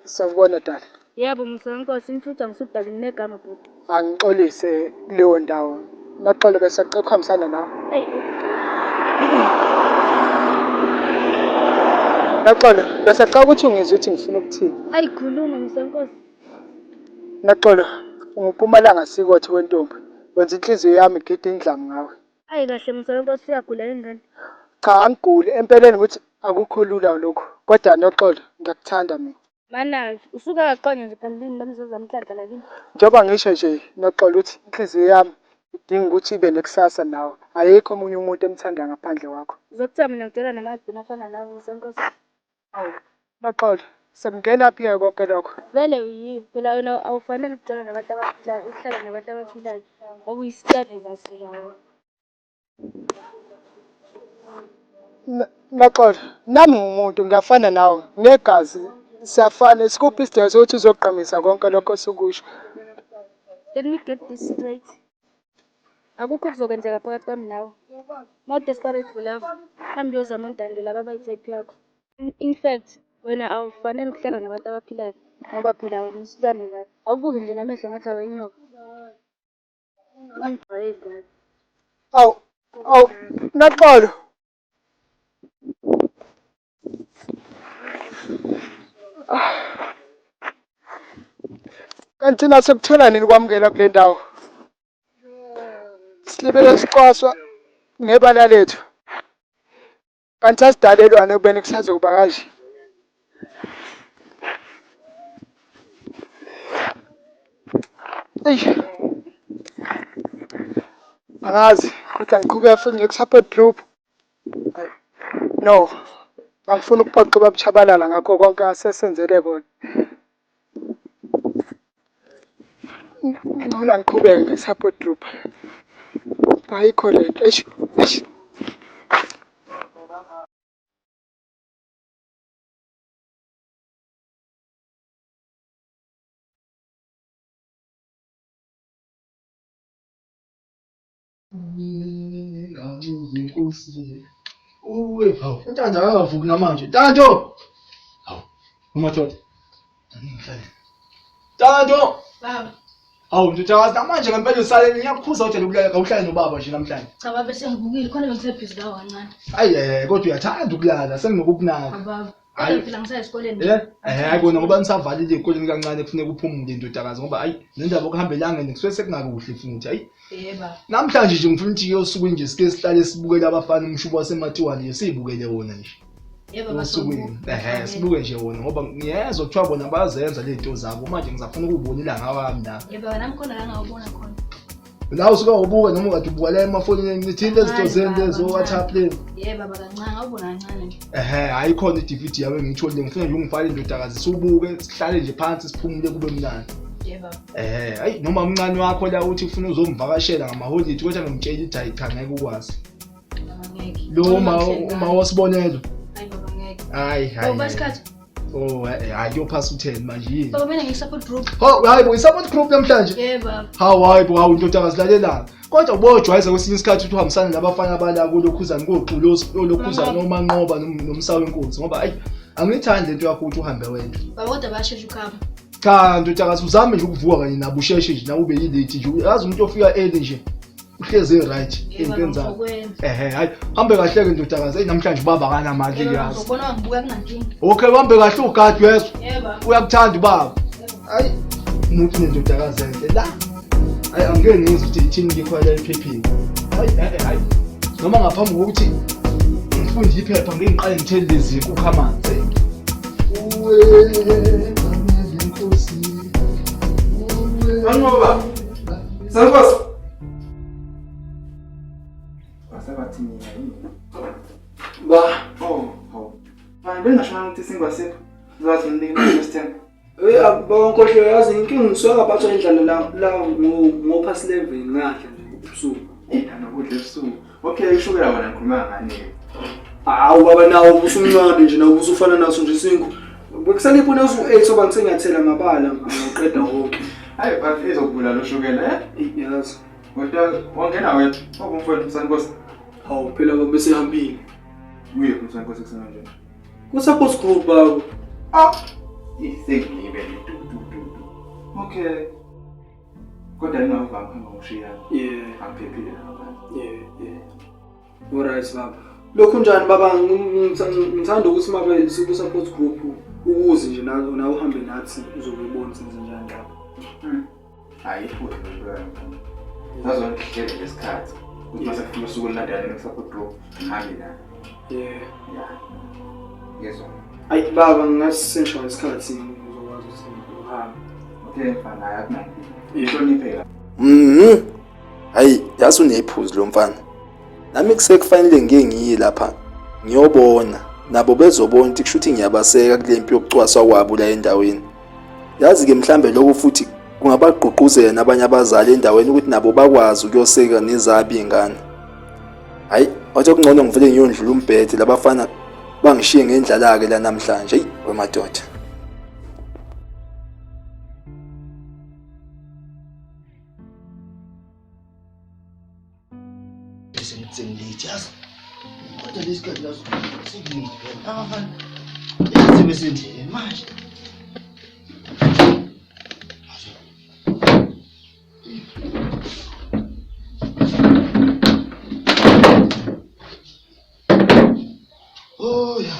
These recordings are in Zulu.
Sawubona Dali. Yebo msankosi imfutha ngisudala negama bhuti. Angixolise kuleyo ndawo. Naxolo bese xekhamisana nawe. Hey. Naxolo bese xa ukuthi ungizwe ukuthi ngifuna ukuthini. Ayikhuluma msankosi. Naxolo unguPhumalanga Sikothe wentombi. Wenza inhliziyo yami igide indlamu ngawe. Ayi kahle msankosi siyagula ingane. Cha angiguli empeleni ukuthi akukho lula lokho. Kodwa Noxolo ngiyakuthanda mina. Mana usuka kaqonye nje phambili nomzuzu amhlandla lakini. Njengoba ngisho nje Noxolo ukuthi inhliziyo yami idinga ukuthi ibe nekusasa nawe. Ayikho omunye umuntu emthanda ngaphandle kwakho. Uzokuthiwa mina ngidela namagcina afana nawe msankosi. Awu Noxolo sekungena phi konke lokho? Vele uyiyo phela wena awufanele ukudala nabantu abaphilayo, uhlala nabantu abaphilayo. Ngoba uyisitade kahle. Noxolo nami ngumuntu ngiyafana nawe negazi siyafana sikuphi isidingo sokuthi uzoqhamisa konke lokho osukusho. Let me get this straight. Akukho kuzokwenzeka phakathi kwami nawe. Not desperate for love. Hambe uyozama untando laba abayithe yakho. In fact, wena awufanele ukuhlala nabantu abaphilayo. Ngoba phela wena usizane kahle. Awubuke nje namehlo ngathi awenyoka. Ngangijwayele. Awu Noxolo. Kanti thina sekuthola nini kwamukela kule ndawo? Silibele sicwaswa ngebala lethu. Kanti asidalelwane kubeni kusazokuba kanje. Angazi kodwa ngiqhubeka futhi nge-support group. No. Angifuni ukuphoqa babchabalala ngakho konke asesenzele bona. Ngona ngiqhubeke nge-support group. Ayikho lento. Uwe, hawu, uNtando akavuki namanje. Ntanto! Hawu, uMathole. Ntanto! Baba. Hawu, ndodakazi namanje ngempela usale ngiyakuphuza ukuthi ukulala awuhlale nobaba nje namhlanje. Cha baba sengivukile khona bengisebhizi lawo kancane. Hayi kokodwa uyathanda ukulala senginokukunaka. Baba. Kodwa phela ngisaya esikoleni. Hayi bona ngoba nisavalile ikoleni kancane kufuneka uphumule ndodakazi ngoba hayi nendaba okuhamba elangeni kusuke sekungakuhle futhi hayi. Yebo. Namhlanje nje ngifuna ukuthi yosuku nje sike sihlale sibukele abafana umshubo waseMatiwani nje sibukele wona nje. Yebo baba. Sibuke nje wona ngoba ngiyezwa kuthiwa bona bayazenza lezinto zabo manje ngizafuna ukubonela ngawami na. Yebo nami khona la ngawubona khona. La usuka ubuka noma ukade ubuka la emafonini nithini lezinto zento zo WhatsApp le. Yebo baba kancane ngawubona kancane nje. Hayi khona iDVD yawe ngitholile ngifuna nje ungifake indodakazi sibuke sihlale nje phansi siphumule kube mnandi. Yebo. Hayi noma umncane wakho la uthi ufuna uzomvakashela ngamaholide kodwa ngimtshela ukuthi hayi cha ngeke ukwazi. Ngeke. Lo uma wasibonelo. Hayi baba ngeke. Hayi. Baba isikhathi. Oh hayi yophasa u10 manje yini? Baba mina ngisupport group. Hayi bo support group namhlanje. Yebo baba. Hayi bo indodakazi lalela. Kodwa ubojwayeza kwesinye isikhathi ukuthi uhambisana nabafana abala kulokhuzana koxulosi olokhuzana noma nqoba nomsawe inkosi ngoba hayi angithandi lento yakho ukuthi uhambe wena. Baba kodwa bayashesha ukuhamba. Cha ndodakazi uzame nje ukuvuka kanye nabo usheshe nje nawe ube yilate nje yazi umuntu ofika early nje uhleze right into zakho. Hayi hambe kahle ke ndodakazi namhlanje baba kana manje yazi. Ubona ngibuka kunankinga. Okay hambe kahle ugadi wezwe. Yebo. Uyakuthanda ubaba. Hayi umuntu nendodakazi enhle la. Hayi angeke ngizwe ukuthi ithini ngikhwela ephepheni. Hayi noma ngaphambi kokuthi ngifunde iphepha ngeke ngiqale ngithele lezi nkukhu amanzi. Uwe inkosi. Angoba. Sankosi. Asabathi mina yini? Ba, Manje bengasho ukuthi singasekho. Uzathi ngidinga next Bonkohlo yazi inkinga ngisuka ngaphathwa indlala la ngophasi level ngahle nje ubusuku. Nokudla ebusuku. Okay, ishukela wena ngikhuluma ngani? Hawu baba nawo ubusumncane nje nawo ubusufana naso nje singu. Bekusale iphone usu8 soba ngisengathela ngabala ngiqeda wonke. Hayi bathi izokubula lo shukela Yazi. Kodwa wangena wena. Obumfowethu Sankosi. Hawu phela baba besehambile. Uye Sankosi kusena nje. Ku support group baba. Senginibe okay. Kodwa ngingavanga ngoshiya. Angiphephile Alright baba. Lokhu njani baba ngithanda ukuthi mabe siku support group ukuze nje nawe uhambe nathi uzokubona senze njani lapho. Hayi futhi ngibona. Ngizongihlele lesikhathi. Ukuthi mase kufika usuku landela ne-support group ngihambe naye. Yezwa. Ayi baba ngasisensha isikhathi uzokwazi ukuthi uhambe. Okay mfana ayakunaki. Ihloniphe. Hayi yazi unephuzu lo mfana. Nami kusekufanele ngiye lapha ngiyobona nabo bezobona ukuthi kushuthi ngiyabaseka kule mpi yokucwaswa kwabo la endaweni. Yazi ke mhlambe lokho futhi kungabagqugquzela nabanye abazali endaweni ukuthi nabo bakwazi ukuyoseka nezabi ingane. Hayi wathi okungcono ngivele ngiyondlula umbhede labafana bangishiye ngendlala ke la namhlanje. Hey wemadoda. Just what are these guys doing? Oh yeah,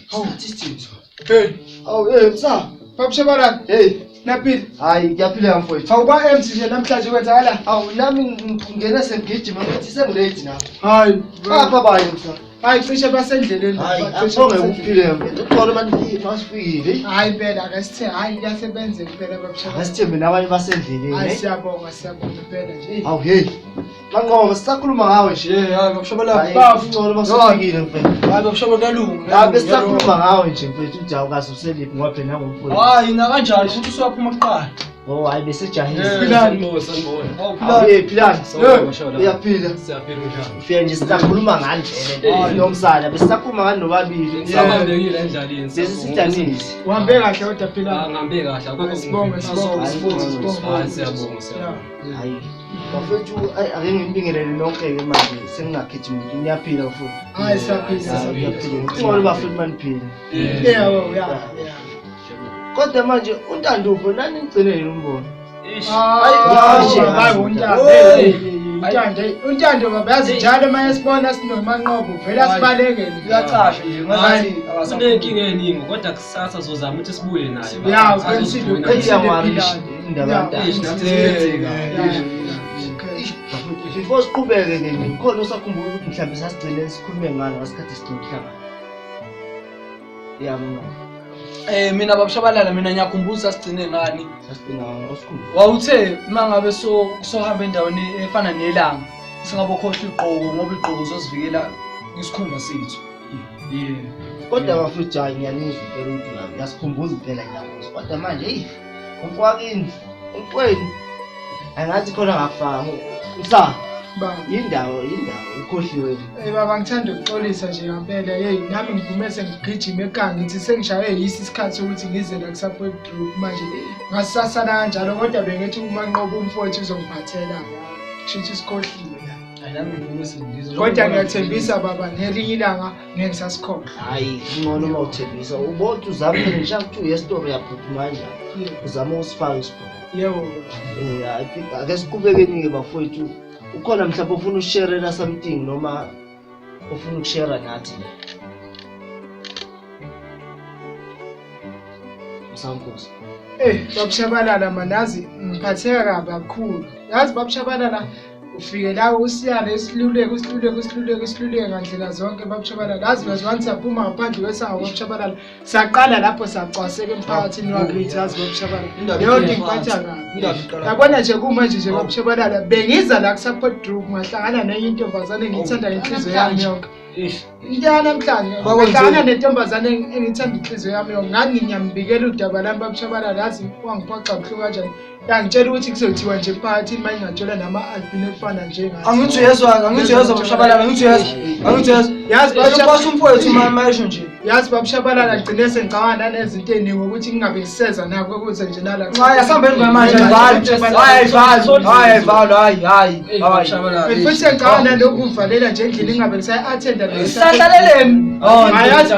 how is Hey, oh hey, sir. Babshabalala. Hey, Naphila. hayi ngiyaphila mfowethu. Awuba empty nje namhlanje kwenzakala? Awu nami ngingena sengigijima ngathi sengilate lapha. Hayi, Apha bayo msa. hayi cishe basendleleni. Hayi asonge ukuphile mfowethu. Ukhona manje masifikile. Hayi impela akasithe hayi kuyasebenza impela babshabalala. Asithembe nabanye basendleleni. Hayi siyabonga impela nje. Awu hey. Manqoba sisakhuluma ngawe nje. Hayi babshabalala. Bafu ngcono basifikile mfowethu. Hayi babshabalala kalunga. Hayi besisakhuluma ngawe nje mfowethu ujawu kazi useliphi ngoba phela ngumfowethu. Hayi na kanjani futhi usaphuma kuqala. Oh hayi besejahile. Philani. Hayi philani. Uyaphila. Siyaphila njani? Ufike nje sisakhuluma ngani nje nomsana besisakhuluma ngani nobabili. Sabambekile endlaleni. Besisidanisi. Uhambe kahle kodwa phela. Ngihambe kahle akukho. Sibonge. Hayi siyabonga. Hayi. Bafethu ake ngimbingelele nonke ke manje sengingagijima ukuthi niyaphila futhi. Hayi siyaphila. Ngicela bafethu maniphile. Yeah. Kodwa manje untandupho nani ngigcinele umbono. Hayi untando baba yazi njalo manje sibona sinomanqobo vela sibalekele. Uyachasha nje ngathi Sinenkinga eningi kodwa kusasa sizozama ukuthi sibuye naye. Ya, uqinisile Eyamarisha indaba yantando. Before siqhubeke ke ngikhona usakhumbula ukuthi mhlawumbe sasigcine sikhulume ngalo ngasikhathi sihlangana. Yabona. mina babshabalala mina ngiyakhumbula sigcine ngani. Sasigcina ngosikhulu. Wawuthe mangabe sohamba endaweni efana nelanga singabokhohle igqoko ngoba igqoko uzosivikela isikhumba sethu. Kodwa bafethu hayi ngiyanizwa impela ukuthi nami ngiyasikhumbuza impela ngiyamuzi. Kodwa manje hey umfakini umfweni angathi khona ngafanga. Msa yindawo ukhohliwe. Baba ngithanda ukuxolisa nje ngempela hey nami ngivume sengigijima ekhaya ngithi sengishaye yisi isikhathi sokuthi ngize la ku-support group manje ngasasala kanjalo kodwa bengithi umanqobo umfowethu uzongiphathela kushuthi isikhohliwe la. Nami ngiyisindizwa. Kodwa ngiyathembisa baba ngelinye ilanga ngeke ngisasikhohlwa. Hayi ngcono mawuthembisa ubonke uzamile nje ukuthi uyestory yaphuthuma kanjani. Uzama usifaka isikhona. Yebo. I think ake siqhubekeni ke bafowethu. Ukhona mhlawumbe ufuna ushare na something noma ufuna ukushare nathi. Msankosi. Babshabalala manazi ngiphatheka kabi kakhulu. Yazi babshabalala ufike la usiyane isiluleko ngandlela zonke babshabalala. Yazi bazwana siyaphuma ngaphandle kwesango babshabalala. Saqala lapho sacwaseka emphakathini wakithi yazi babshabalala. Yonke ngiphatha kabi. Yabona nje kumanje nje babshabalala bengiza la ku-support group ngahlangana nenye intombazane engiyithanda ngenhliziyo yami yonke. Into namhlanje ngahlangana nentombazane engithanda inhliziyo yami yonke ngani ngiyambikela udaba lami babshabalala yazi wangiphoxa buhlungu kanjani. Ngitshela ukuthi kuzothiwa nje emphakathini manje ngathola nama albino efana nje ngathi. Angithi uyezwa babshabalala angithi uyezwa. yazi Bashapha umfowethu mama esho nje. yazi babushabalala gcine sengicabana nezinto eziningi ukuthi ngingabe ngiseza nako ukuze nje nala Hayi asambeni kwamanje hayi. futhi sengicabana lokuvalela nje endlini ngingabe ngisayi-attenda Sihlaleleni. ayazi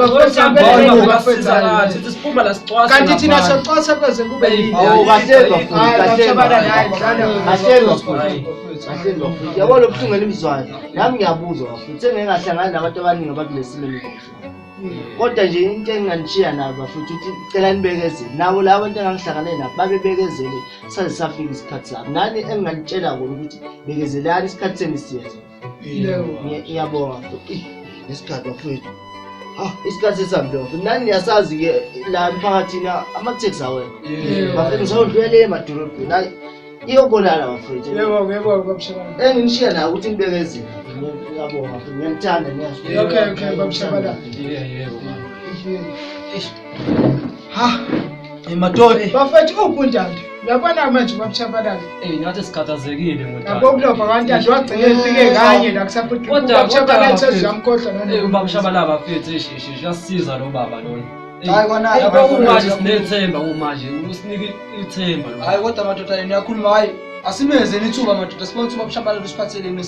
bafethu siphuma la sicwasa kanti thina soxosa kweze kube yini yabona ubuhlungela imizwayo nami ngiyabuzwa bafuthi sengengahlangani nabantu abaningi abakulesimo kodwa nje into enginganishiya nabo bafuthi ukuthi cela nibekezele nabo labo bantu engangihlangane nabo babebekezele saze safika isikhathi sabo nani enginganitshela kona ukuthi bekezelani isikhathi senu siyenza ngiyabonga isikhathi bafethu isikhathi esambiwa futhi nani niyasazi-ke la emphakathini ama-taxi awena bafethu ngisawudlulele emadolobheni hayi iyobonana bafethu yebo babushabalala enginishiya nayo ukuthi nibekezele ngiyabonga futhi ngiyanithanda okay babushabalala Madoda. bafethu ubunjani uyabona manje babushabalala ngathi sikhathazekile yabo kulova kantando wagcine efike kanye la kusabushabalala seziyamkhohlwa ubabushabalala bafethu siyasiza lo baba lona Hayi kona manje sinethemba manje usinike ithemba lo hayi kodwa madoda niyakhuluma hayi asimezeni ithuba madoda sibona ukuthi babushabalala usiphatheleni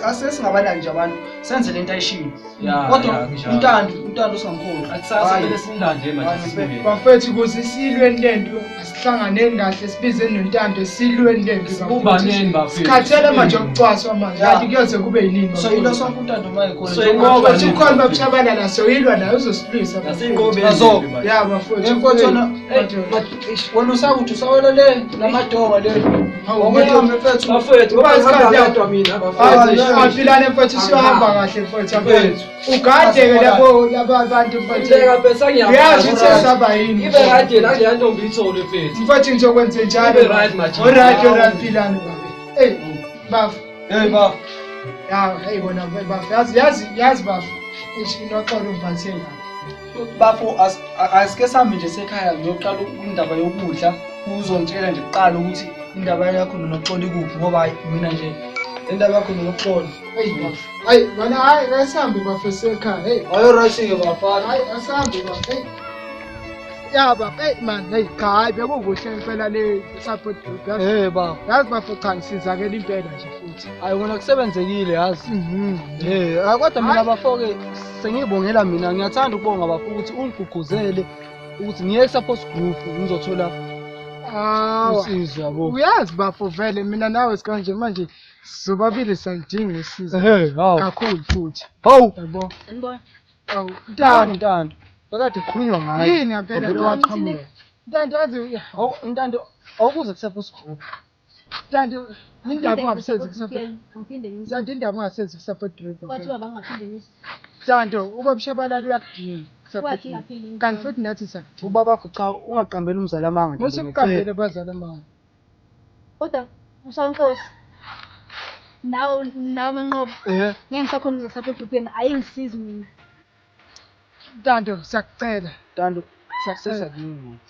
asesingabana nje abantu senze lento ayishini kodwa untando singamkhona akusasa kumele simlande manje sibuye bafethu ukuze isilweni lento asihlanganeni kahle sibizeni nontando isilweni lento kubaneni bafethu sikhathele manje ukucwaswa manje kanti kuyoze kube yinini so yilo sonke untando maye khona soyinqoba futhi ukhona babushabalala soyilwa naye uzosilwisa nasinqobe Nazo. ya bafethu emfothona wena usakuthi usawela le lamadonga le bafethu bayadwa mina afilane mfethu siyohamba kahle mfethu ugade-ke labo abantu mfethu uyazi ukuthi sesaba yini ibe right yena kuleya ntombi ithole mfethu mfethu ngizokwenze njalo Ibe right, Maji. oright philane babe eyi bafu baf ya hey bona bafu yazi bafu inoxolo mphatheke bafo asike sami nje sekhaya ngiyoqala indaba yokudla uzongitshela nje kuqala ukuthi indaba yakho noxolo ikuphi ngoba hayi mina nje indaba yakho noxolo hayi mana hayi asambe bafu sekhaya hey ayo right-ke bafana hayi asambe bafu hey ya bafu hey man hey cha hayi bekukuhle impela le support group ba yazi bafu cha ngisizakela impela nje futhi hayi kona kusebenzekile yazi kodwa mina bafo-ke sengiyibongela mina ngiyathanda ukubonga bafo ukuthi ungigqugquzele ukuthi ngiye e-support group ngizothola usizo yabo uyazi bafo vele mina nawe sikanje manje sizobabili salidinga usizo kakhulu futhi hawu yabo Ngibona. awu ntando bekade kukhulunywa ngayo yini ngempela waqhamuka ntando yazi ntando awukuze ku-support group ntando indaba ungabisenzi ku-support Ngiphinde ngizwe. ntando indaba ungasenzi ku-support group Kwathi baba ngiphinde ngizwe. ntando ubabushabalala uyakudinga ku-support Kwathi group ngaphinde kanti futhi nathi sakudinga ubabakho cha ungaqambeli umzali amanga nje. musukuqambele bazali amanga Kodwa uSankosi nawe manqobo ngeke ngisakhona ukusupport group yena ayingisizi mina. ntando siyakucela ntando siyakucela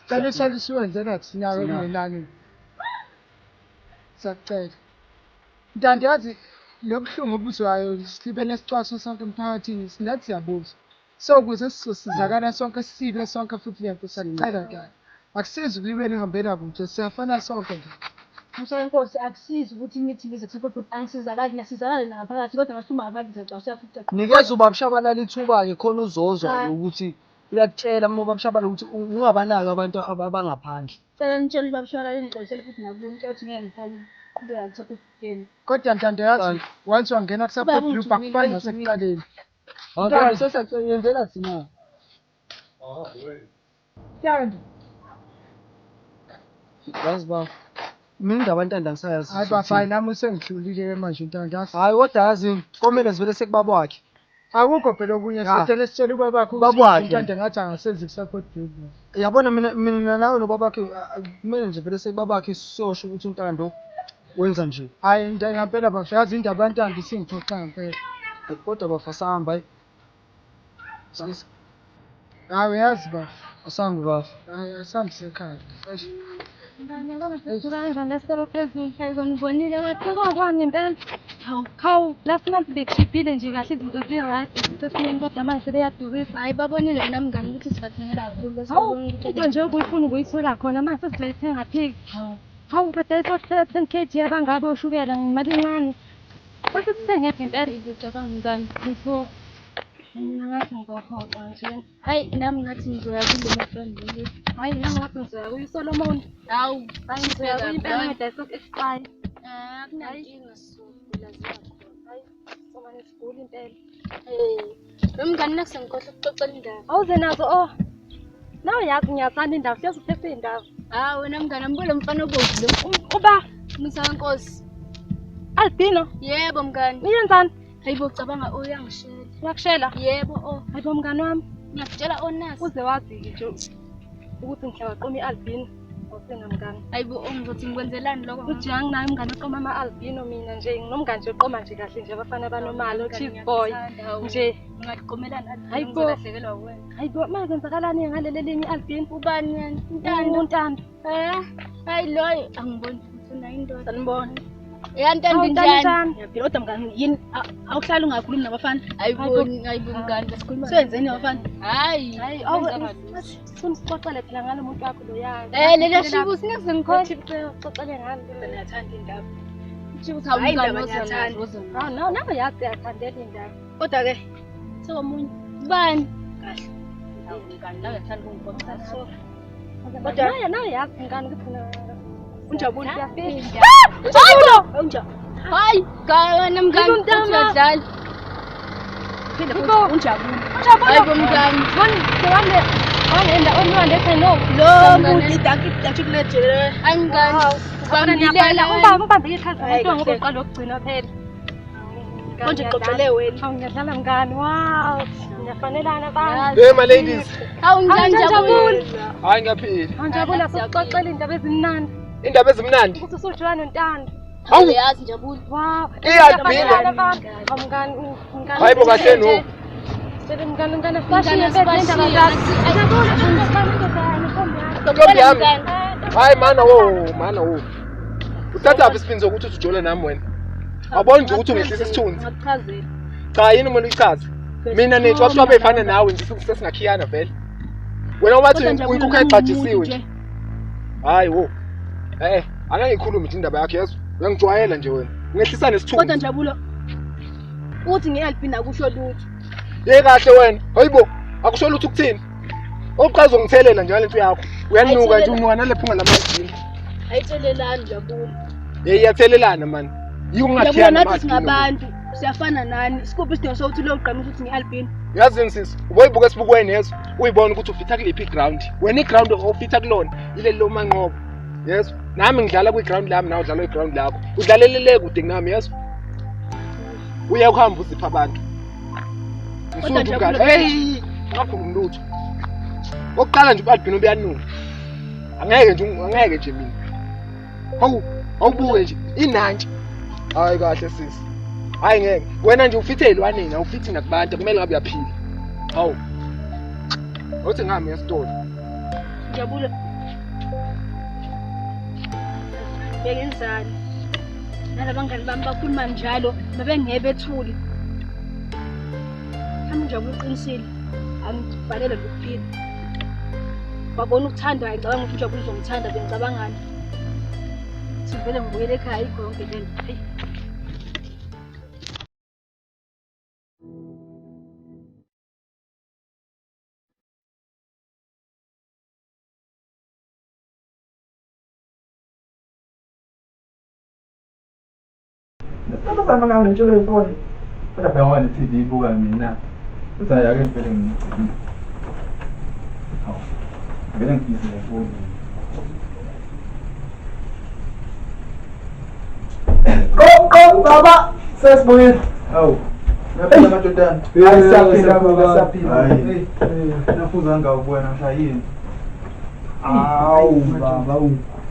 cela isali siwenzela thina kungenani siyakucela ntando yazi lobuhlungu obuzwayo silibele sicwaso sonke emphakathini sinathi siyabuza so ukuze sizosizakala sonke sisile sonke futhi lento siyakucela ntando akusizi ukulibele ngihambela kude siyafana sonke nje Usankosi akusizi ukuthi ngithi ngize ku-support group angisizakali niyasizakala naphakathi kodwa ngasuma abantu ngizocwasa futhi. nikeza ubabushabalala ithuba-ke khona uzozwa ukuthi uyakutshela uma ubabushabalala ukuthi ungabanaki abantu abangaphandle Cela nitshele babushabalala nixoxisele futhi nakulo ngitshela ukuthi ngeke ngifane kube ku-support group yena. kodwa ntando yazi once wangena ku-support group akufani nasekuqaleni ntando sesiyenzela thina ntando yazi ba mina indaba ntanda ngisayazi hayi bafani nami usengidlulile manje ntando yazi hayi kodwa yazi komele sivele sekubaba wakhe akukho phela okunye sitele sitshela ubabakho Babakhe. ntando ngathi angasenzi ku-support group yabona mina nawe nobabakhe kumele nje vele sekubabakhe siyosho ukuthi untando wenza nje hayi ngempela bafu yazi indaba yantando isingiphoxa ngempela kodwa bafasahamba hayi hayi yazi bafu asambe bafa hayi asambe sekhaya Ngibonile amatheko kwani impela. Hawu, last month bekhiphile nje kahle izinto zi-right. Sesimeni kodwa manje sebeyadurisa. Hayi babonile wena mngani ukuthi sibathengela kakhulu. Hawu, into nje okuyifuna ukuyithola khona mase sibeyithenga phiki. Hawu, bese 10 kg abangabo ushukela ngimali encane. Bese sithenge ngempela ngicabanga ngani. Ngifo. Ngathi ngizohoxa nje. Hayi nami ngathi ngizoya kulo my friend nje. Hayi nami ngathi ngizoya kuSolomon. Hawu, Hayi ngizoya kuyimpela ngedesk expire. akunankinga sokula zakho. Hayi, soma nesiguli impela. Wemngani nakusengikhohle ukuxoxela indaba. Awuze nazo oh. Nawe yazi ngiyathanda indaba, siyazi uphethe indaba. Wena mngani ambule mfana obomvu lo. Uba Musa wenkosi. Albino, Yebo mngani. uyenzani? Hayibo cabanga uyangishela. Uyakushela? Yebo Hayibo mngani wami, ngiyakutshela onasi. uze wazi-ke nje ukuthi ngihlala qoma i-albino. Awusenamngani. Hayibo ngizothi ngikwenzelani lokho. Uthi anginayo umngani oqoma ama-albino mina nje, nginomngani nje oqoma nje kahle nje abafana banomali, o-cheese boy. Nje, Ngaqomelana Hayibo. ngizolahlekelwa uwena. hayibo manje kwenzakalani ngaleli linye i-albino? Ubani yani? Intando. Untando. Hayi loyo angiboni ukuthi una indoda. Sanibona. Yantando Hawu, njani? njani? Yaphela kodwa mngani yini awuhlali ungakhulumi nabafana? Hayibo mngani asikhuluma. Senzeni nabafana? Hayi. Hayi, sifuna sixoxele phela ngalo muntu wakho lo yazi. Leli shibu singeke ngikhohle. Sixoxele ngalo. Ngiyathanda indaba. Shibu Hayi, mngani indaba ozanazo. ngiyathanda. Hawu, nawe yazi uyathandela indaba. Kodwa ke sekomunye. Ubani? Kahle. Hawu mngani la uyathanda ukungibonisa so. Kodwa nawe yazi ngani ukuthi Unjabule. uyafika. Unjabule. Unjabule. Hayi, wena mngani uyadlala. Phinde futhi unjabule. Hayibo mngani. Wangenda onwandethe no. Lo muntu idaki chocolate le. Hayi mngani. Ubambilela ubambe ikhasi umuntu ngokuqala ukugcina phela. Konje xoxele wena. Hawu ngiyadlala mngani. Wow. Ngiyafanelana bani? Hey my ladies. Hawu njani Jabule? Hayi ngiyaphila. Anjabula sixoxela indaba ezimnandi. Indaba ezimnandi. Ukuthi usujwana nontando. Hawu. Yazi Jabule. Wow. I-albino. Mngani. Hayibo kahle no. Mngani fashion indaba zakho. Ntombi yami. Hayi mana wo. Uthatha isipini sokuthi ujole nami wena. Awuboni nje ukuthi ungehlisa isithunzi. Ngakuchazela. Cha yini umuntu uyichaza. Mina nethu abefana nawe nje sesingakhiyana vele. Wena wathi uyinkukhu exajisiwe. Hayi wo. Ake ngikhulume nje indaba yakho yezo. Uyangijwayela nje wena. Ungehlisa nesithunzi. Kodwa Jabule. Uthi nge-albino akusho lutho. Ye kahle wena. Hayibo, akusho lutho ukuthini? Oqhaza ungithelela njalo into yakho. Uyanuka nje unuka nalephunga lamazini. Ayithelelani Jabule. Iyathelelana man. Yiko ngathiyana Yabona nathi manje. singabantu siyafana nani. Sikuphi isidingo sokuthi lo ugqamisa ukuthi nge-albino. Yazini sisi, uboyibuka esibukweni yezo. Uyibona ukuthi ufitha kuliphi ground. Wena iground ofitha kulona ile lo manqobo. Yeso. Nami ngidlala kwi-ground lami nawe udlala kwi-ground lakho. Udlalelele kude kunami yeso. Uya ukuhamba uzipha abantu. Ngisuka ukade. Hey, ngakhuluma lutho. Oqala nje u-albino uyanuka. Angeke nje mina. Hawu, awubuke nje inantshi. Hayi kahle sisi. Hayi ngeke. Wena nje ufithe elwaneni, awufithi nakubantu, kumele ngabe uyaphila. Hawu. Uthi ngami esitolo. Jabule. Bengenzani? Nalabangani bami bakhuluma njalo, babengebe ethuli. Hamba Jabule uqinisile. Angibhalele lokuphila. Babona ukuthanda ngicabanga ukuthi Jabule uzongithanda bengicabangani. Sivele ngibuyele ekhaya igonke nje. Sama ngawo nje uyibona. Kodwa bengona TV ibuka mina. Uzaya ke vele ngicini. Hawu. Vele ngibhizi nefoni. Go baba. Sesibuyile. Hawu. Ngaphela madodana. Asaphila baba, asaphila. Hayi. Nafuza ngawubona mshayini. Awu baba.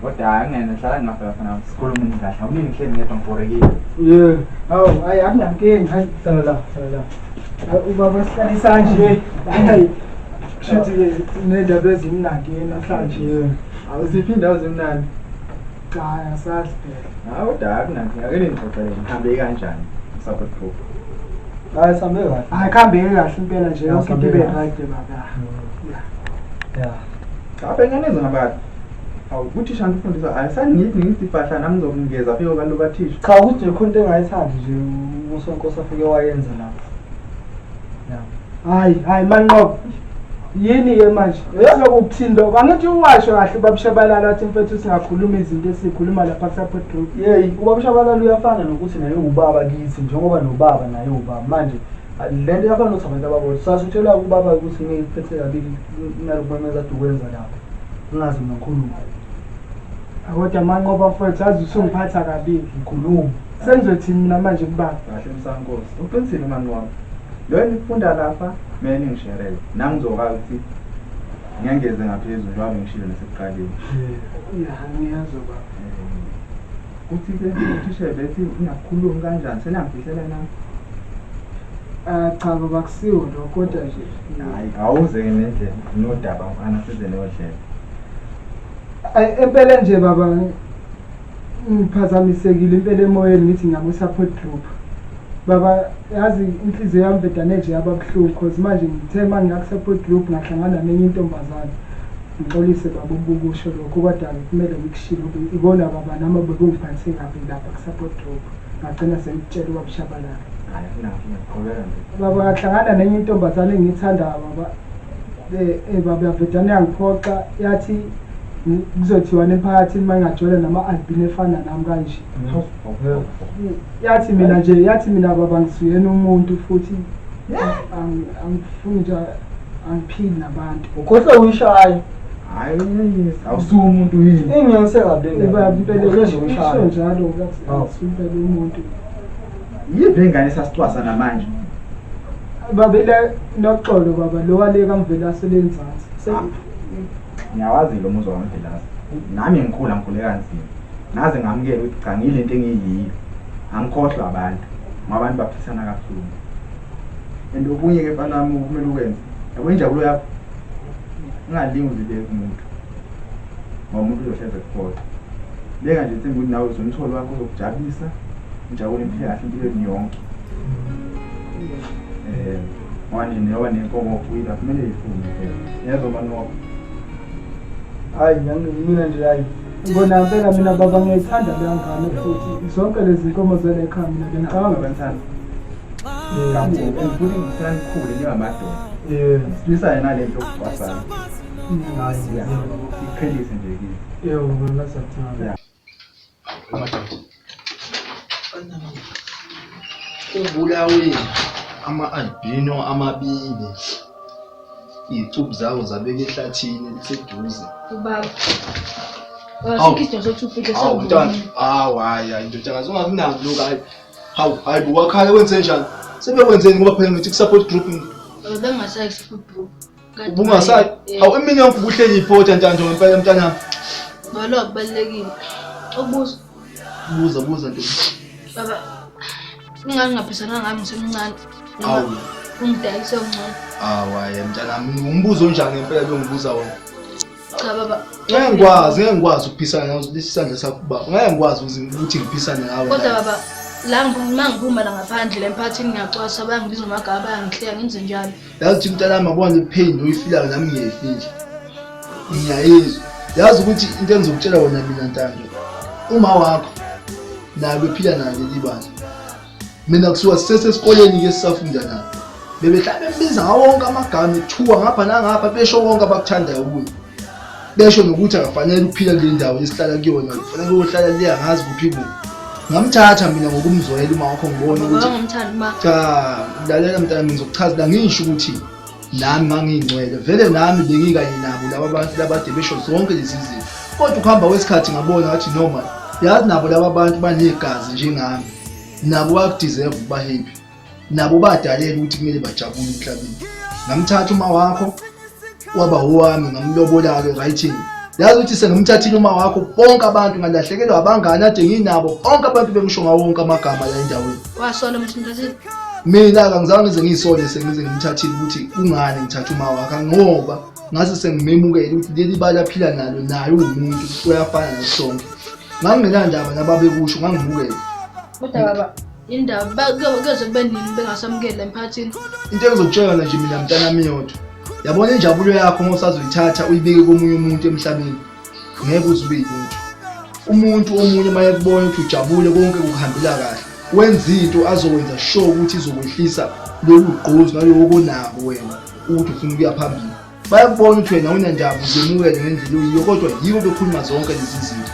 Kodwa angena ngihlala ngafika khona sikhuluma ngikahle. Awumini ngihleli ngedwa ngiborekile. Yeah. Hawu, hayi akunankinga, hayi hlala. Ubaba sihlalisana nje. Hayi. Kushuthi nendaba ezimnandi namhlanje. Awuziphi indawo zemnandi? Cha asazi phela. Hawu kodwa ngake nixoxele ngihambe kanjani support group. Hayi sambe kahle. Hayi khambeke kahle impela nje yonke into ibe Khambeke right baba. Yeah. Apha nganeze ngabathi. Awu uthisha ngifundisa ayisangithi ngizifahla nami ngizokungeza pheko kanti bathisha. Cha ukuthi ikhonto engayithandi nje uSonkosi afike wayenza lapho. Yeah. Hayi manqobo. Yini ke manje? Uyazi ukuthinda angithi uwasho kahle babushabalala wathi mfethu singakhuluma izinto esikhuluma lapha support group. Yey, ubabushabalala uyafana nokuthi naye ubaba kithi njengoba nobaba naye ubaba manje lento yafana nokuthi abantu ababona sasuthelwa ubaba ukuthi ngiphethe kabili nalokumemeza ukwenza lapho. Ungazi nokhuluma. Kodwa manqoba mfethu azi usungiphatha kabili. Khuluma. Sengizothini mina manje kubaba? Kahle msankosi. Uqinisile mani wami. Lo nifunda lapha mina ngisherele. Nami ngizokwazi ukuthi ngiyengeze ngaphezulu njengoba ngishilo nasekuqaleni. Ngiyazi baba. Uthi ke uthisha bethi ngiyakhuluma kanjani senangifisela nami. Cha baba kusiwo lo kodwa nje. Hayi awuze ke nendlela nodaba ngana size nodlela. Empela nje baba ngiphazamisekile impela emoyeni ngithi ngiyabo support group. Baba yazi inhliziyo yami vedane nje yababuhlungu because manje ngithe mangaku support group ngahlangana nenye intombazane. Ngixolise baba ubukusho lokho kodwa kumele ngikushilo ibona baba nami bekungiphathe kabi lapha ku support group. Ngagcina sengitshela ubabushabalala. Hayi ngiyakholelwa nje. Baba ngahlangana nenye intombazane engiyithandayo baba. Baba vedane yangiphoxa yathi kuzothiwa emphakathini mangajola nama-albino efana nami kanje. Yathi mina baba ngisuyena umuntu futhi angifuni nje angiphili nabantu. Ukhohlwe uyishayo. Hayi awusuka umuntu yini? Ingiyose kabi Baba impela usho njalo ngasumpela umuntu. Yive ingane sasicwasa namanje. Baba ile noxolo baba lo wale kamvela selenzansi. Ngiyawazi lo muzo wamvelasi. Nami ngikhula kanzima. Naze ngamukela ukuthi cha ngilento engiyiyo. Angikhohlwa abantu. Ngabantu baphisana kakhulu. And okunye ke banami kumele ukwenze. Yabo injabulo yakho. Ungalingi uzibeke umuntu. Ngoba umuntu uzohleze kuphotha. Beka nje themba ukuthi nawe uzomtholo wakho uzokujabulisa. Injabulo impilo kahle impilo yonke. Manje njengoba nenkomo okuyila kumele ifunde phela. Yezo manqobo. Hayi mina nje hayi. Ngibona phela mina baba ngiyayithanda le ngane futhi zonke lezi nkomo zele ekhaya mina ngicabanga Benzani? Futhi ngisangikhule njengamadoda. Yeah. Sifisa yena lento yokucwasana. Hayi yeah. Iqhelise nje kithi. Yebo ngona sathana. Ubulawe ama-albino amabili. Izicubu zawo zabeka ehlathini liseduze. Ubaba. Hawu. Wasikho sothi ufike Hawu mntwana. Hayi indodakazi ungabinaki lokho hayi. Hayi buwakhala wenze njani? Sebekwenzeni ngoba phela ngithi ku-support group. bengasayi support group. Ubungasayi. Hawu emini yonke ubuhleli iphotha ntanto ngempela mntanami. Balo kubalekile. Ubuza Buza nto. baba. Ngingaphisana ngami ngisemncane. Hawu. Ungidayise ungcono. Hayi mntanami umbuzo onjani ngempela bengibuza wona. Cha baba. Ngeke ngikwazi ukuphisana nawe lesisandla sakho baba. Ngeke ngikwazi ukuthi ngiphisane nawe. Kodwa baba la ngiphuma la ngaphandle emphakathini ngiyacwasa bayangibiza amagama bayangihleya ngenze njalo. Yazi ukuthi mntanami abona le-pain oyifilayo nami ngiyayifila. Ngiyayizwa. Yazi ukuthi into engizokutshela wona mina Ntando. Uma wakho nawe ephila nayo leli bandla. Mina kusuka sisesikoleni ke sisafunda nayo. Bebehlala bebiza ngawo wonke amagama ethuwa ngapha nangapha besho wonke abakuthandayo kuyo. Besho nokuthi akafanele ukuphila kule ndawo esihlala kuyona, kufanele uyohlala le angazi kuphi kuphi. Ngamthatha mina ngokumzwela uma wakho ngibona ukuthi ngomthandi ma. cha lalela mntana ngizokuchazela ngisho ukuthi nami ngangingcwele vele nami bengikanye nabo laba bantu labade besho zonke lezi zinto. Kodwa ukuhamba kwesikhathi ngabona ngathi normal. Yazi nabo laba bantu banegazi njengami. Nabo bayakudeserve ukuba happy. Nabo badalela ukuthi kumele bajabule emhlabeni. Ngamthatha uma wakho waba owami ngamlobola ke writing. Yazi ukuthi sengimthathile uma wakho bonke abantu ngalahlekelwa abangani ade nginabo bonke abantu bengisho ngawo wonke amagama la endaweni. Wasola umthundathi. Mina akangizange ngize ngisole sengize ngimthathile ukuthi kungani ngithatha uma wakho ngoba ngase sengimemukela ukuthi leli bala phila nalo naye umuntu uyafana nosonke. Ngangingenandaba nababekusho ngangibukele. Kodwa baba, indaba kuyoze kube nini bengasamukeli emphakathini? Into engizokutshela nje mina mntanami yodwa. Yabona injabulo yakho ngosazoyithatha uyibeke komunye umuntu emhlabeni. Ngeke uzibe yinto. Umuntu omunye maye kubona ukuthi ujabule konke kuhambela kahle. Wenza into azokwenza sure ukuthi izokwehlisa lolu gqozi nalowo konabo wena ukuthi ufuna ukuya phambili. Bayakubona ukuthi wena unendaba uzemukele ngendlela oyiyo kodwa yibo bekhuluma zonke lezi zinto.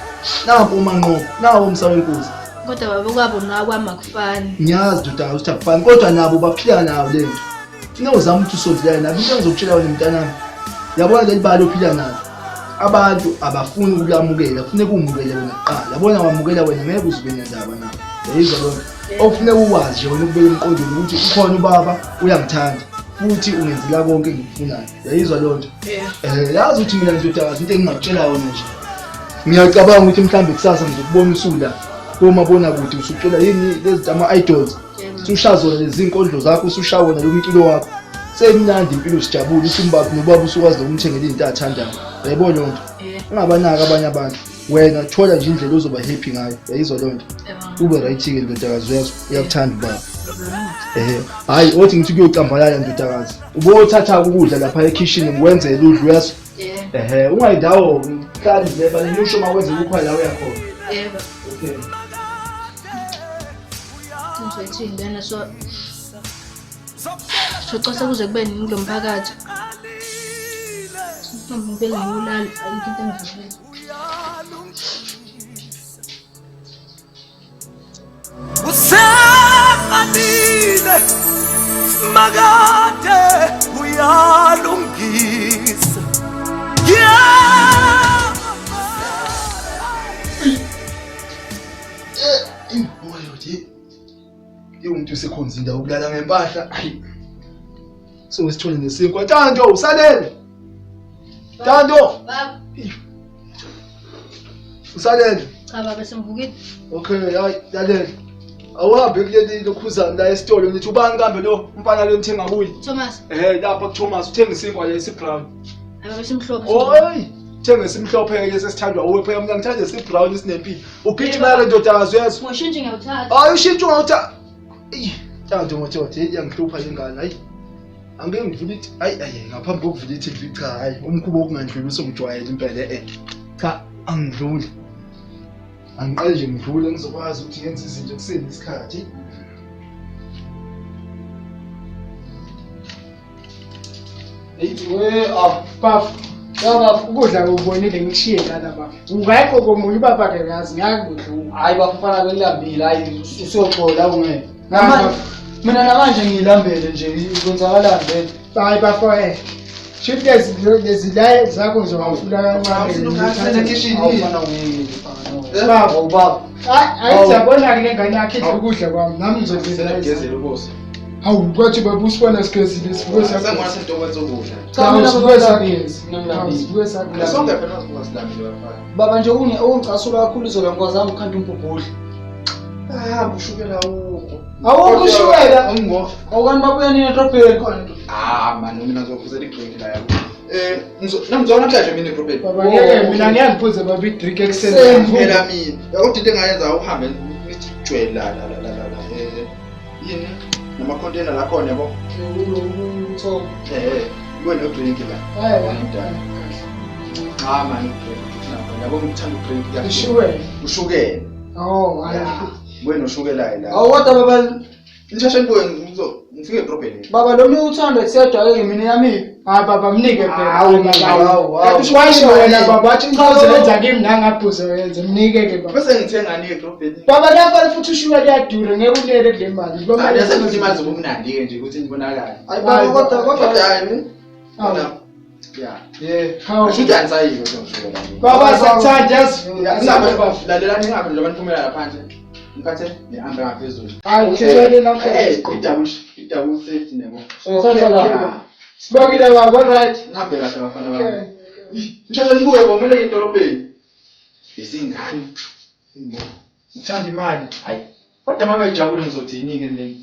Nawo uManqobo, nawo umsawenkosi. Kodwa baba kwabo nakwami akufani. Ngiyazi dodana ukuthi akufani kodwa nabo baphila nawo lento. Funeka uzame ukuthi usondlele nabo into engizokutshela wena mntanami. Yabona leli balo ophila nalo. Abantu abafuni ukulamukela, kufuneka umukele wena kuqala. Yabona wamukela wena ngeke uzibe nendaba nabo. Yayizwa lonto. Ofuneka ukwazi nje wena ukubeka emqondweni ukuthi ukhona ubaba uyangithanda futhi ungenzela konke engikufunayo. Yayizwa lonto. Yazi ukuthi mina ngizodakaza into engingakutshela yona nje. Ngiyacabanga ukuthi mhlambe kusasa ngizokubona usula komabona kude usutshela yini lezi ama-idols. Usushazona lezi inkondlo zakho usushawona lo mculo wakho. Semnandi impilo sijabule usumbaba nobaba usukwazi ukumthengela izinto athandayo. Yayibona lonto. Ungabanaka abanye abantu. Wena thola nje indlela ozoba happy ngayo. Yayizwa lonto. Ube right ke ndodakazi yazo uyakuthanda baba. Hayi othi ngithi kuyocambalala ndodakazi. Ubothatha ukudla lapha ekitchen ngikwenzele udlu yazo. Ungayindawo mhlali nje bani usho makwenze ukho la uyakhona. Yebo. Okay. Ngizothi ngena so Socasa kuze kube nini kulo mphakathi. Ngibele ngiyolala ayikho into engizokwenza. Usemanile makade uyalungisa. Umuntu usekhonza indawo ukulala ngempahla. So sithole nesinkwa. Tanto usalele. Tanto. Baba. Usalele. Cha baba sengivukile. Okay, hayi lalela. Awuhambe kuleli lokhuzana la esitolo nithi ubani kambe lo umfana lo mthenga kuyi? Thomas. Lapha kuThomas uthenga isinkwa lesi brown. Baba simhlophe. Oy, thenga isimhlophe ke sesithandwa uwe phela mina ngithanda isibrown esinempilo. Ugijima ke ndodakazi yeso. Ngoshintshe ngiyawuthatha. Hayi ushintshe ngawuthatha. Tanto ngothothi iyangihlupha ingane hayi. Angeke ngivule ithi hayi ngaphambi kokuvula ithi cha hayi umkhubo okungandluli usongijwayela impela cha angidluli. Angiqale nje ngivule ngizokwazi ukuthi ngenze izinto kuseni isikhathi. We baf. Baba ukudla ukubonile ngishiye lana baba. Ungayikho komunye ubaba ke ngazi ngiyakudlula. Hayi bafana benilambile hayi usoxola ungeke. Mina namanje ngilambele nje kwenzakalani vele. Hayi bafo Shoot lezi la zakho ngizowafuna kancane. Ngifuna kitchen Awufana ungeke. Baba. Baba. Hayi siyabona ke ngane yakhe idla ukudla kwami nami ngizokwenza ngezela ubosi. Hawu kwathi baba usibona sigezile sibuke Sengona into okwenza ukudla. Cha mina sibuke sagezi. Sibuke sonke phela singasilambile bafana. Baba nje ungicasula kakhulu izola ngikwazi ukukhanda umpuphuhle. Ushukela ukho. Awukho ushukela. Angikho. Awukani babuya nini edrobheni khona into. Man mina ngizophuzela idrink la yabo. Namzona manje mina edrobheni. Baba ngeke mina ngiyangiphuza baba idrink ekseni. Phela mina. Yakuthi into engayenza uhambe ngithi jwele la. Yini? Nama container la khona yabo. So Kube no drink la. hayi Man. Yabo ngithanda udrink yakho. Ishuwe. Ushukela. Oh hayi. Wena ushukela la. Awukodwa baba Ngishashe ngifike edrobheni. baba lo mnye uthanda siyadwa ke mina yami. Hayi baba mnike phela. Hawu. Washo wena baba wathi inkozo yenza kimi nangaphuza wenza mnike ke baba. Bese ngithenga ni edrobheni. Baba lapha futhi ushuka liyadura ngeke unele kule mali. Lo mali Yasenza imali zobumnandi ke nje ukuthi ngibonakala. Hayi baba kodwa hayi. Hawu. Ashudani sayiko ngishukela. Baba sekuthanda yazi. Lalela ningabe labantu phumela laphandle. Ngiphathe neamba ngaphezulu. Hayi uthele lapha. Idabu safety nebo. Sibongile baba right. Ngihambe kahle bafana bami. Ngishashe nibuye bomele edolobheni. Isingane. Ngithanda imali. Hayi. Kodwa mama ijabule ngizothini ke le.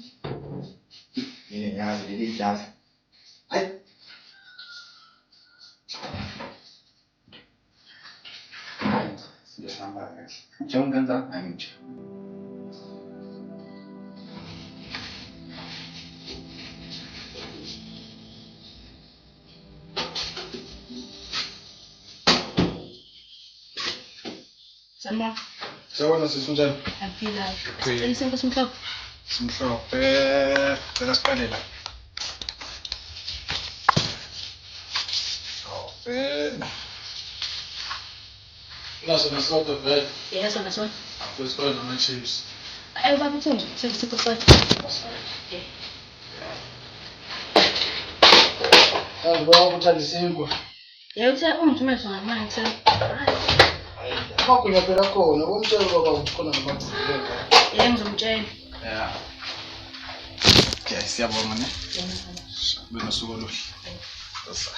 Yini yazi leli idlala. Hayi. Ngiyahamba kahle. Njengoba ngenza angitshe. Sama. Sawona sisunjani? Aphila. Okay. Isenko simhlophe. Simhlophe. Cela siqale la. Naso nasoda vele. Yes, nasona. Kusiqala nama-chips. Ayo baba uthini? Sekusikho. Ngibona ukuthi alisikwa. Yewuthe ungithumele ngamanzi. Makunya phela khona, umtshela baba ukuthi khona namagciwane. Yebo ngizomtshela. Yeah. Okay, siyabonga ne. Bena suku oluhle. Sasa.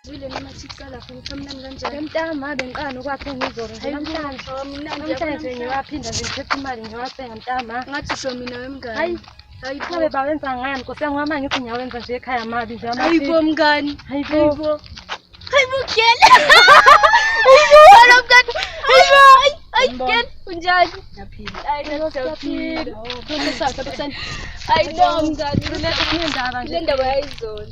Wile noma siqala futhi kamnandi kanjani? Emntama benqana ukwakhe ngizoro nje namhlanje ngiyaphinda nje ngithethe imali ngiwasenga mntama. Ngathi sho mina wemngane. Hayi phawe bawenza ngani? Nkosi yami mama ngithi ngiyawenza nje ekhaya mabi nje ama. Hayibo mngani. Hayibo. Hayibo kele. Hayibo mngani. Hayibo. Ay kele unjani? Yaphila. Ay ngiyaphila. Professor Kapitani. Hayi no mngani. Kunendaba nje. Indaba yayizona.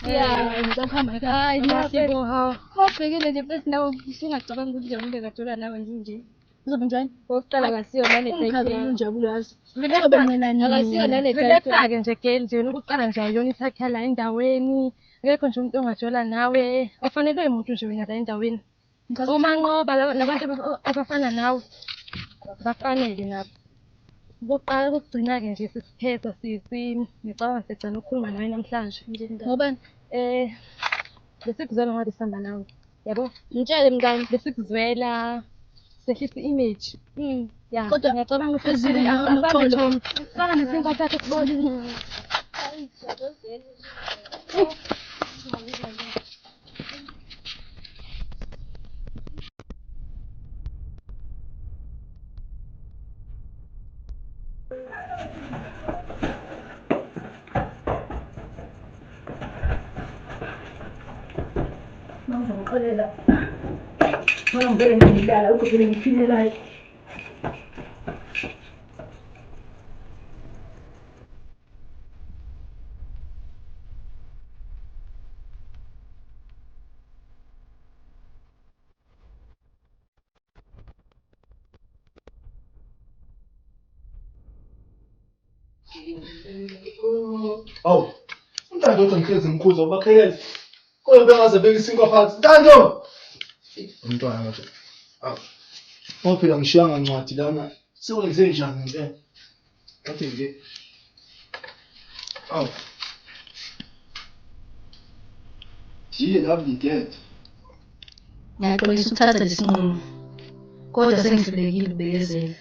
Yeah, ngizahamba ekhaya. Hayi nasibo ha. Wabhekile nje bese nawe usungacabanga ukuthi nje ungeke gathola nawe nje. Uzobe njani? Oqala ngasiyo nane take unjabulo yazi. Vele bengenani? Akasiyo nane take. Ake nje gel nje ukuqala nje ayona isakha la endaweni. Ngekho nje umuntu ongajola nawe. Ofanele umuntu nje wena la endaweni. Uma ngoba nabantu abafana nawe bafanele nabo. Boqala ukugcina ke nje sisiphetha ngicabanga secela ukukhuluma nawe namhlanje. Ngoba besikuzwela ngathi sihamba nawe. Yabo? Ngitshele mngani besikuzwela sehlisa image. Yeah. Kodwa ngiyacabanga phezulu amatholo. Fana nesinko sakhe sibona. Ngizomxolela. Ngangibele ngidlala ukuvele ngiphilela. Awu. Umntwana othi ngihlezi ngikhuza ubakhekela. Kodwa bengaze bekisinkwa phansi. Ntando. Umntwana manje. Awu. Ngophela ngishiyanga ncwadi lana. Sekwenze njani ngempela? Ngathi nje. Awu. She lovely dead. Ngiyaxolisa ukuthatha lesi nqumo. Kodwa sengihlulekile ukubekezela.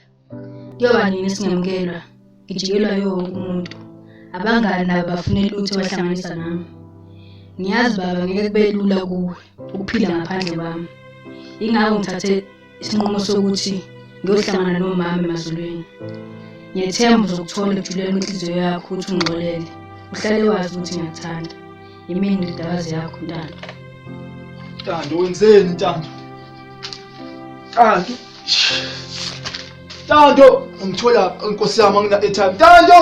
Kuyoba nini singemukelwa? Ngijikelwa yonke umuntu. Abangani nabo bafuna lutho bahlanganisa nami. Ngiyazi baba ngeke kube lula kuwe ukuphila ngaphandle kwami. Ingakho ngithathe isinqumo sokuthi ngiyohlangana nomama emazulwini. Ngiyethemba uzokuthola ejuleni inhliziyo yakho ukuthi ungixolele. Uhlale wazi ukuthi ngiyakuthanda. Yimini indodakazi yakho Ntando. Ntando wenzeni Ntando? Ntando. Ntando, ngithola inkosi yami angina airtime. Ntando.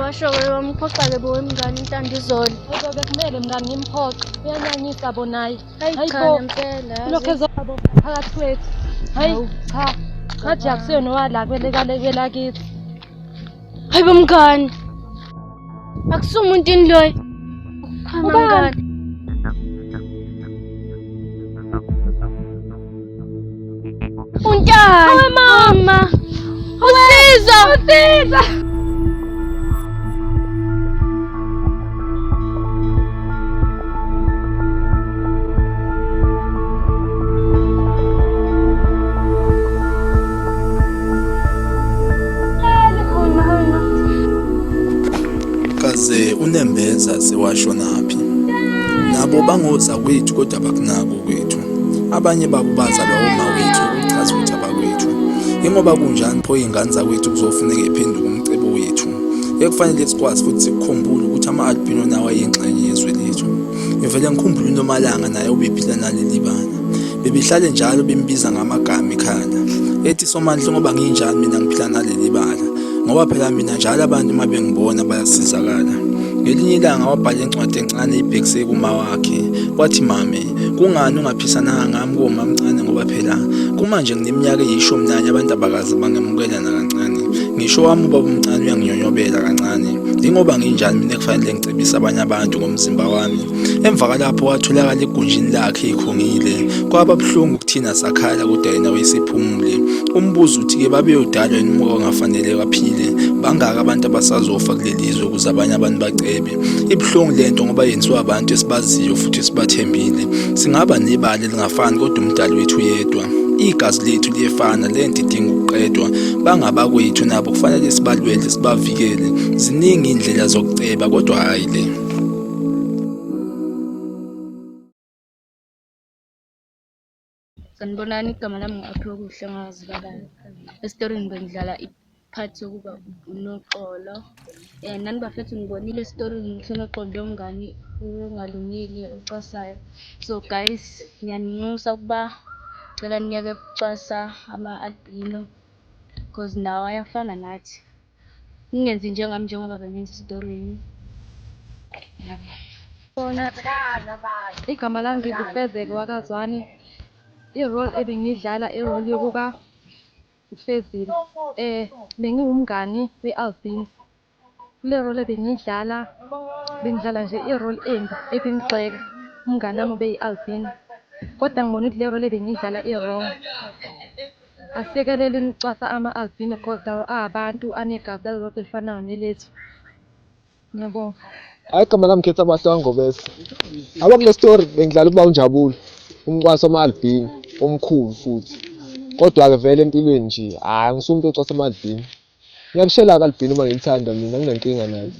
Washo wamuphoqa bo wemngane Ntando izolo. Kodwa bekumele mngane ngimphoqa. Uyanyanyisa bonaye. Hayi cha ngempela. Lokho ezabo phakathi kwethu. Hayi cha. Ngathi akusiyo nowala kwelekalekela kithi. Hayi bomngane. Akusumuntu ini loyo. Khama mngane. Untando. Hayi mama. Usiza. Usiza. uNembeza sewashonaphi nabo bangoza kwethu kodwa bakunako kwethu abanye babo bazalwa uma wethu ukuchaza ukuthi abakwethu ingoba kunjani pho ingane zakwethu kuzofuneka iphenduke umcebo wethu ekufanele sikwazi futhi sikukhumbule ukuthi ama-albino nawo ayingxenye yezwe lethu ngivele ngikhumbule uNomalanga naye ubephila naleli bana bebehlale njalo bembiza ngamagama ekhanda ethi Somandla ngoba nginjani mina ngiphila naleli bala ngoba phela mina njalo abantu uma bengibona bayasizakala ngelinye ilanga wabhala incwadi encane ibhekise kuma wakhe wathi mame kungani ungaphisananga ngami komamncane ngoba phela kumanje ngineminyaka eyi11 abantu abakazi bangemukela nakancane ngisho wami ubaba umncane uyanginyonyobela kancane ingoba nginjani mina kufanele ngicebise abanye abantu ngomzimba wami emva kalapho watholakala egunjini lakhe ikhongile kwaba buhlungu kuthina sakhala kodwa yena wayesiphumule umbuzo uthi ke babeyodalwa imuka ongafanele kaphile bangaka abantu abasazofa kulelizwe ukuze abanye abantu bacebe ibhlungu lento ngoba yenziwa abantu esibaziyo futhi sibathembile singaba nebali lingafani kodwa umdali wethu yedwa igazi lethu liyefana lento idinga ukuqedwa bangabakwethu nabo kufanele sibalwele sibavikele ziningi indlela zokuceba kodwa hayi le Sanibonani igama lami ngiaphiwe kuhle ngazi kabani. Esitorini bengidlala iphathi yokuba uNoxolo. Nani bafethu ngibonile esitorini ngihlonaqondo yomngani ongalungile ocasayo. So guys, ngiyaninxusa ukuba cela niyeke ukucwasa ama-albino because nawo ayafana nathi. Ningenzi njengami njengoba bengenza esitorini. Bona igama lami ngizifezeke wakazwane. I-role ebengidlala i-role yokuba uFezile. Bengiwumngani we-albino. Kule role ebengidlala nje i-role embi ebengigxeka umngani wami obeyi-albino. Kodwa ngibona ukuthi le role ebengidlala i-wrong. Asiyekelele ukucwasa ama-albino kodwa abantu anegazi lelodwa elifanayo nelethu. Ngiyabonga. Hayi igama lami Khetha Mahlwa Ngobese. Aba kule story bengidlala uba uNjabulo, umcwasi wama-albino omkhulu futhi. Kodwa-ke vele empilweni nje hayi ngisumuntu ocwasa ama-albino. Ngiyamshela ka-albino uma ngimthanda mina nginenkinga naye.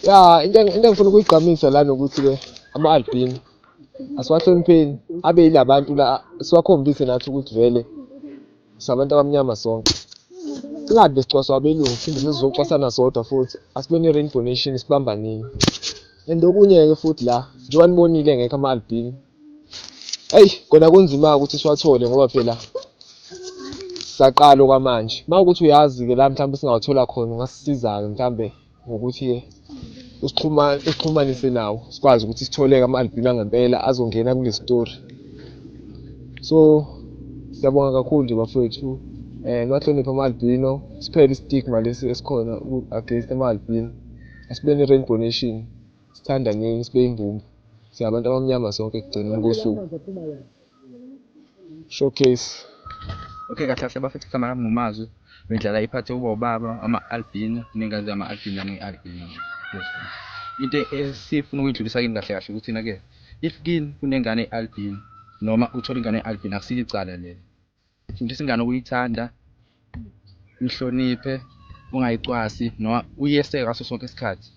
Ya into engifuna ukuyigqamisa lana ukuthi-ke ama-albino asiwahlonipheni abe yilabantu la siwakhombise nathi ukuthi vele sabantu abamnyama sonke. Singabe sicwaswa abelungu phinde sizocwasana sodwa futhi asibe ne-rainbow nation sibambanini. And okunye-ke futhi la njengoba nibonile ngekho ama-albino kona kunzima ukuthi siwathole ngoba phela saqala kwamanje. Mawukuthi uyazi-ke la mhlawumbe singawathola khona ungasisiza-ke mhlawumbe ngokuthi-ke usixhumanise nawo sikwazi ukuthi sitholeke ama-albino angempela azongena kule story. So siyabonga kakhulu nje bafowethu. Niwahloniphe ama-albino siphele i-stigma lesi esikhona against ama-albino. Asibe ne-rainbow nation sithandaneni sibe yimbumba. Siyabantu abamnyama sonke ekugcineni kosuku. Showcase. Okay kahle kahle bafethu igama lami nguMazwi. Bengidlala iphathi yokuba ubaba ama-albino nengazi ama-albino nami-albino. Into esifuna ukuyidlulisa kini kahle kahle ukuthi na-ke if kini kunengane e-albino noma uthola ingane e-albino akusilo icala lelo. Fundisa ingane ukuyithanda, uyihloniphe, ungayicwasi noma uyeseke ngaso sonke isikhathi.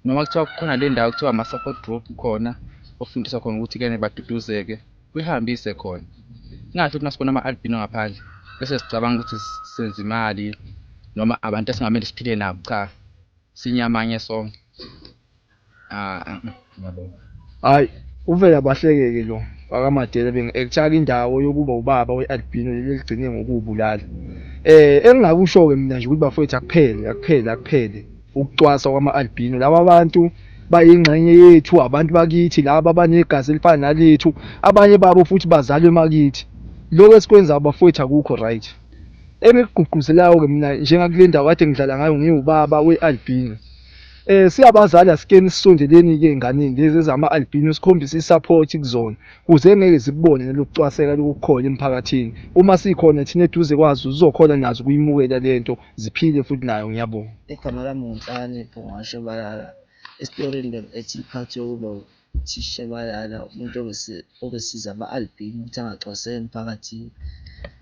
Noma kuthiwa khona le ndawo kuthiwa ama-support group khona ofundisa khona ukuthi-ke baduduzeke uyihambise khona. Singasho ukuthi nasibona ama-albino ngaphandle bese sicabanga ukuthi senza imali noma abantu esingamele siphile nabo, cha sinyamanye sonke. Hayi uvela bahleke-ke lo wakaMadela bengekutshaka indawo yokuba ubaba we-albino leli ligcine ngokubulala. Engingakusho-ke mina nje ukuthi bafowethu akuphele ukucwasa kwama-albino. Laba abantu bayingxenye yethu, abantu bakithi laba abanegazi elifana nalethu, abanye babo futhi bazalwe emakithi. Lokho esikwenza abafowethu akukho right. Engikugqugquzelayo-ke mina njengakule ndawo kade ngidlala ngayo ngiwubaba we-albino. Siyabazali asikeni sisondeleni-ke enganeni lezi ezama-albino sikhombise i-support kuzona ukuze ngeke zikubone lokucwaseka lokukhona emphakathini. Uma sikhona thina eduze kwazo zizokhona nazo ukuyimukela lento ziphile futhi nayo. Ngiyabonga. Igama lami nguNhlani Bhungwashabalala. Esitorini ethi iphathi yokuba uThishabalala umuntu obesiza ama-albino ukuthi angacwaseki emphakathini.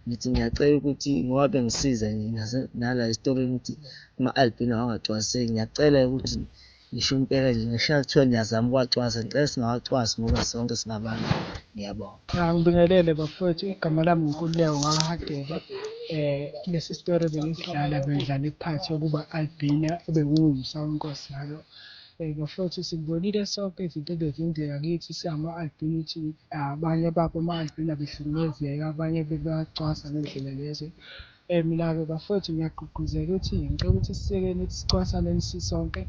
Ngithi ngiyacela ukuthi ngoba bengisiza nala esitorini ukuthi ama-albino angacwaseki, ngiyacela ukuthi ngisho impela nje ngisho kuthiwa niyazama ukwacwasa ngicela singawacwasi ngoba sonke singabantu. Ngiyabonga. Ngibingelele bafowethu, igama lami uNkululeko Ngakahadebe. Kulesi story bengidlala iphathi yokuba Albina ebengumsa wenkosi yalo. Bafowethu sikubonile sonke izinto ebezenzeka kithi singama-Albina ukuthi abanye babo ama-Albina behlukumezeka, abanye bebacwasa ngendlela lezo. Mina-ke bafowethu ngiyagqugquzela ukuthi ngicela ukuthi sisekeni sicwasaneni sisonke.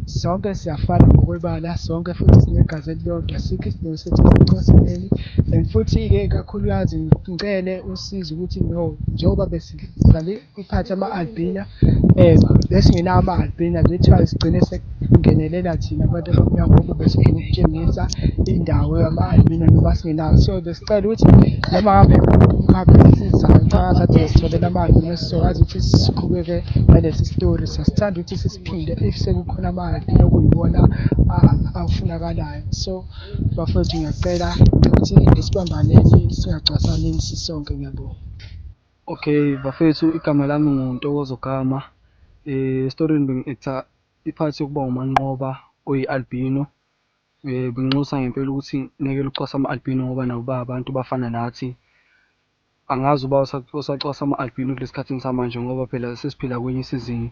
Sonke siyafana ngokwebala, sonke futhi sinegazi elilodwa, asikho isidingo sethu sicwasaneni. And futhi-ke kakhulukazi ngicele usizo ukuthi njengoba besidlale iphathi ama-Albina, besingenawo ama-Albina literally sigcine sekungenelela thina abantu abamnyama ngoba besifuna ukutshengisa indawo yama-Albina noma singenawo. So besicela ukuthi noma ngabe mhlambe sizancaza sitholela ama-Albina sizokwazi ukuthi siqhubeke nalesi story. Siyasithanda ukuthi sisiphinde if sekukhona ama-Albina okuyiwona afunakalayo. So bafowethu ngiyacela ukuthi sibambaneni singacwasaneni sisonke. Ngiyabonga. Okay bafethu, igama lami nguNtokozo Gama. Story bengi-actor iphathi yokuba uManqoba oyi-albino. Benginxusa ngempela ukuthi nekele ucwasa ama-albino ngoba nabo bayabantu bafana nathi. Angazi uba usacwasa ama-albino kulesi khathini samanje ngoba phela sesiphila kwenye isizini.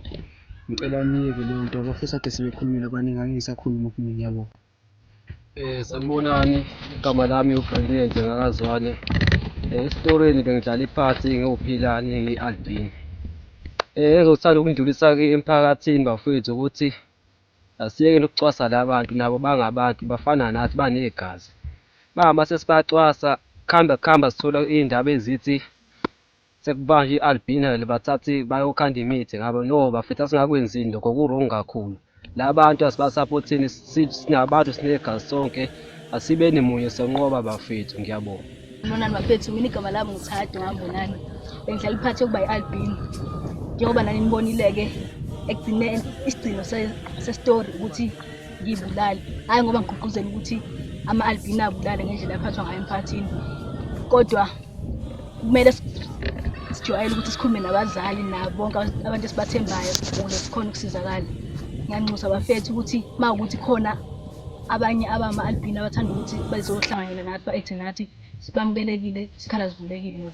Ngicela niyeke leyo nto bafethu, kade sebekhulumile abaningi, angisakhulumi okuningi. Ngiyabonga. Sanibonani, igama lami uBrilliant Ngakazwane. Esitoreni bengidlala iphathi ngiwuPhilani ngiyi-albino. Ngizothanda ukundlulisa-ke emphakathini bafowethu ukuthi asiyekeni ukucwasa la bantu, nabo bangabantu bafana nathi, banegazi. Mama sesibacwasa kuhamba sithola iy'ndaba ezithi sekubanjwe i-albina bathathe bayokhanda imithi ngabo. No bafethu, asingakwenzini lokho, ku-wrong kakhulu. La bantu asibasapotheni, singabantu sinegazi sonke, asibeni munye sonqoba bafethu. Ngiyabonga. Nonani bafethu, mina igama lami nguThado Ngambonani. Bengidlala iphathi yokuba yi-albino. Njengoba nani nibonile-ke ekugcineni isigcino se-story ukuthi ngiyibulale, hhayi ngoba ngigqugquzela ukuthi ama-albina abulale ngendlela aphathwa ngayo emphakathini. Kodwa kumele sijwayele ukuthi sikhulume nabazali nabo bonke abantu esibathembayo ukuze sikhone ukusizakala. Ngiyanxusa bafethu ukuthi uma ukuthi khona abanye abama-albina abathanda ukuthi bazohlanganyela nathi ba-acte nathi, sibamubelekile, sikhala sivulekile.